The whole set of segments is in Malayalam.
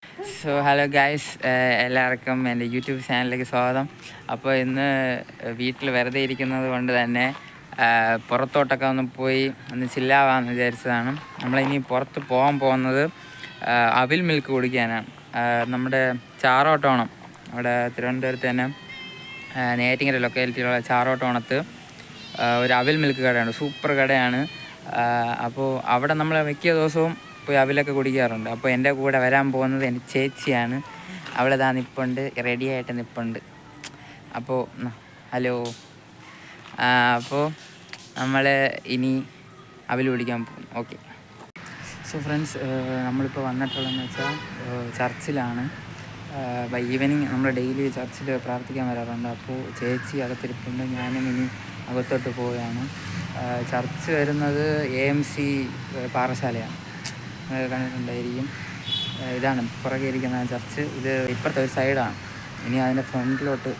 സോ ഹലോ ഗൈസ്, എല്ലാവർക്കും എൻ്റെ യൂട്യൂബ് ചാനലിലേക്ക് സ്വാഗതം. അപ്പോൾ ഇന്ന് വീട്ടിൽ വെറുതെ ഇരിക്കുന്നത് കൊണ്ട് തന്നെ പുറത്തോട്ടൊക്കെ ഒന്ന് പോയി ഒന്ന് ചില്ലാവാമെന്ന് വിചാരിച്ചതാണ്. നമ്മളിനി പുറത്ത് പോകാൻ പോകുന്നത് അവിൽ മിൽക്ക് കുടിക്കാനാണ്. നമ്മുടെ ചാറോട്ടോണം, അവിടെ തിരുവനന്തപുരത്ത് തന്നെ നെയ്യാറ്റിൻകര ലൊക്കാലിറ്റിയിലുള്ള ചാറോട്ടോണത്ത് ഒരു അവിൽ മിൽക്ക് കടയാണ്, സൂപ്പർ കടയാണ്. അപ്പോൾ അവിടെ നമ്മൾ മിക്ക ദിവസവും പോയി അവിലൊക്കെ കുടിക്കാറുണ്ട്. അപ്പോൾ എൻ്റെ കൂടെ വരാൻ പോകുന്നത് എൻ്റെ ചേച്ചിയാണ്. അവളിതാ നിൽപ്പുണ്ട്, റെഡിയായിട്ട് നിൽപ്പുണ്ട്. അപ്പോൾ ഹലോ. അപ്പോൾ നമ്മൾ ഇനി അവിൽ കുടിക്കാൻ പോകും. ഓക്കെ. സോ ഫ്രണ്ട്സ്, നമ്മളിപ്പോൾ വന്നിട്ടുള്ളതെന്ന് വെച്ചാൽ ചർച്ചിലാണ്. ബൈ ഈവനിങ് നമ്മൾ ഡെയിലി ചർച്ചിൽ പ്രാർത്ഥിക്കാൻ വരാറുണ്ട്. അപ്പോൾ ചേച്ചി അകത്തിരിപ്പുണ്ട്, ഞാനും ഇനി അകത്തോട്ട് പോവുകയാണ്. ചർച്ച് വരുന്നത് AMC പാറശാലയാണ്, കണ്ടിട്ടുണ്ടായിരിക്കും. ഇതാണ് പുറകെ ഇരിക്കുന്ന ചർച്ച്. ഇത് ഇപ്പുറത്തെ ഒരു സൈഡാണ്. ഇനി അതിൻ്റെ ഫ്രണ്ടിലോട്ട്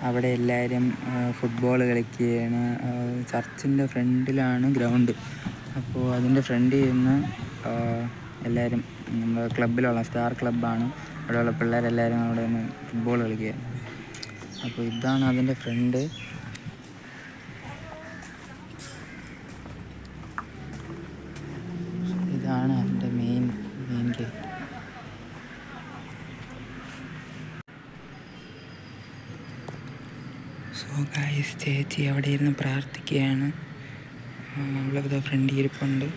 അവിടെ എല്ലാവരും ഫുട്ബോൾ കളിക്കുകയാണ്. ചർച്ചിൻ്റെ ഫ്രണ്ടിലാണ് ഗ്രൗണ്ട്. അപ്പോൾ അതിൻ്റെ ഫ്രണ്ടിൽ നിന്ന് എല്ലാവരും നമ്മുടെ ക്ലബിലുള്ള സ്റ്റാർ ക്ലബ്ബാണ്, അവിടെയുള്ള പിള്ളേരെല്ലാവരും അവിടെ നിന്ന് ഫുട്ബോൾ കളിക്കുക. അപ്പോൾ ഇതാണ് അതിൻ്റെ ഫ്രണ്ട്. ഇതാണ് അതിൻ്റെ മെയിൻ ഗേറ്റ്. സോ ഗൈസ്, ചേച്ചി അവിടെ ഇരുന്ന് പ്രാർത്ഥിക്കുകയാണ്. നമ്മളിത് ഫ്രണ്ട് ഇരിപ്പുണ്ട്.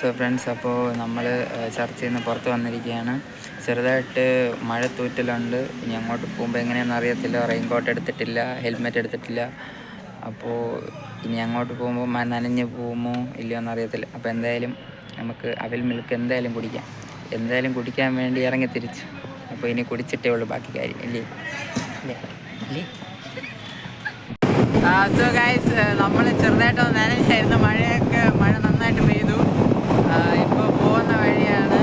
സോ ഫ്രണ്ട്സ്, അപ്പോൾ നമ്മൾ ചർച്ചയിൽ നിന്ന് പുറത്ത് വന്നിരിക്കുകയാണ്. ചെറുതായിട്ട് മഴ തൂറ്റലുണ്ട്. ഇനി അങ്ങോട്ട് പോകുമ്പോൾ എങ്ങനെയാണെന്ന് അറിയത്തില്ല. റെയിൻകോട്ട് എടുത്തിട്ടില്ല, ഹെൽമെറ്റ് എടുത്തിട്ടില്ല. അപ്പോൾ ഇനി അങ്ങോട്ട് പോകുമ്പോൾ നനഞ്ഞ് പോകുമോ ഇല്ലയോ എന്നറിയത്തില്ല. അപ്പോൾ എന്തായാലും നമുക്ക് അവിൽ മിൽക്ക് എന്തായാലും കുടിക്കാം. എന്തായാലും കുടിക്കാൻ വേണ്ടി ഇറങ്ങി തിരിച്ചു. അപ്പോൾ ഇനി കുടിച്ചിട്ടേ ഉള്ളൂ ബാക്കി കാര്യം, ഇല്ലേ അല്ലേ. സോ ഗൈസ്, നമ്മൾ ചെറുതായിട്ടൊന്ന് നനഞ്ഞായിരുന്നു. മഴ നന്നായിട്ട് പെയ്തു. ഇപ്പോൾ പോകുന്ന വഴിയാണ്.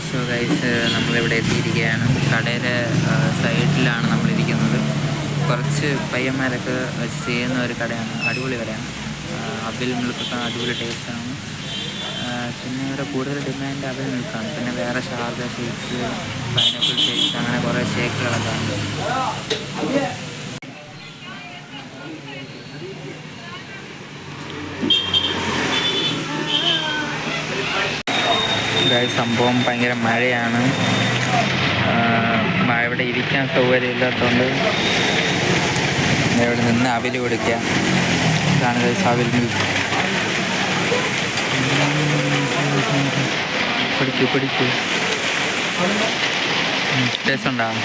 സോ ഗൈസ്, നമ്മളിവിടെ എത്തിയിരിക്കുകയാണ്. കടയുടെ സൈഡിലാണ് നമ്മളിരിക്കുന്നത്. കുറച്ച് പയ്യന്മാരൊക്കെ വെച്ച് ചെയ്യുന്ന ഒരു കടയാണ്, അടിപൊളി കടയാണ്. അവിൽ മിൽക്കൊക്കെ അടിപൊളി ടേസ്റ്റാണ്. പിന്നെ ഇവിടെ കൂടുതൽ ഡിമാൻഡ് അവിൽ മിൽക്കാണ്. പിന്നെ വേറെ ഷാർജ ഷേക്സ്, പൈനാപ്പിൾ ഷേക്സ്, അങ്ങനെ കുറേ ഷേക്കുകളൊക്കെ ഉണ്ട്. സംഭവം ഭയങ്കര മഴയാണ്. ഇവിടെ ഇരിക്കാൻ സൗകര്യമില്ലാത്തതുകൊണ്ട് ഇവിടെ നിന്ന് അവിൽ കുടിക്കുക. ഇതാണ് ഗൈസ് അവിൽ മിൽക്ക്. പിടിക്കൂ. ടേസ്റ്റ് ഉണ്ടാകും.